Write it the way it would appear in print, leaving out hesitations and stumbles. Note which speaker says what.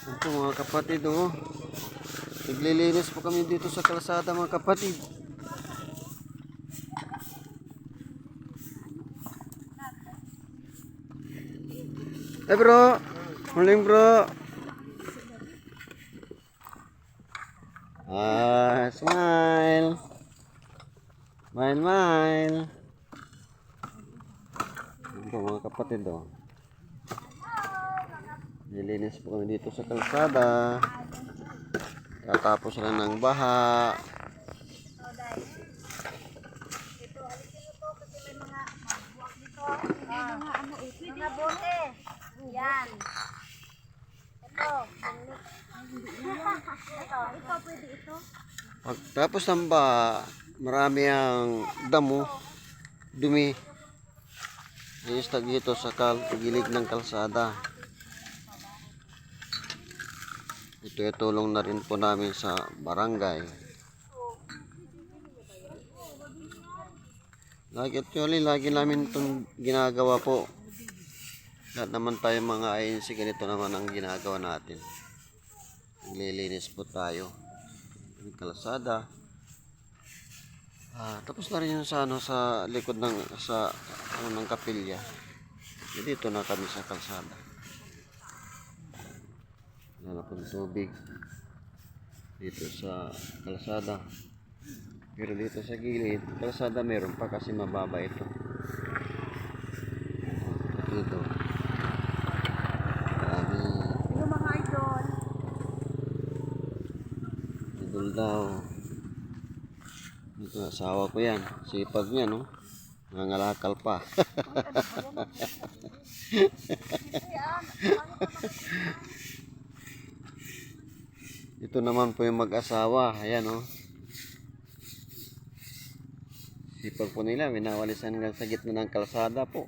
Speaker 1: Ito mga kapatid, oh. Naglilinis po kami dito sa kalsada mga kapatid. Eh bro, morning bro. Smile. Smile, smile. Ito mga kapatid, oh. Nilinis po kami dito sa kalsada. Tatapos lang ng baha.
Speaker 2: Mga bote. Yan. Ito. Ito, pwede ito.
Speaker 1: Pagtapos ng baha, marami ang damo, dumi. Iistag dito sa gilid ng kalsada. Ito tulong na rin po namin sa barangay. Lagi namin itong ginagawa po. Lahat naman tayo mga INC, ganito naman ang ginagawa natin. Naglilinis po tayo ng kalsada. Tapos na rin yung sa likod ng kapilya. Dito na kami sa kalsada. Wala pong tubig dito sa kalsada. Pero dito sa gilid, kalsada meron pa kasi mababa ito. Dito.
Speaker 2: Yung mga idol.
Speaker 1: Idol daw. Ito, asawa ko yan. Sipag niya, no? Nangangalakal pa. Ito naman po yung mag-asawa. Ayan, oh. Sipag po nila. Winawalisan hanggang sa gitna ng kalsada po.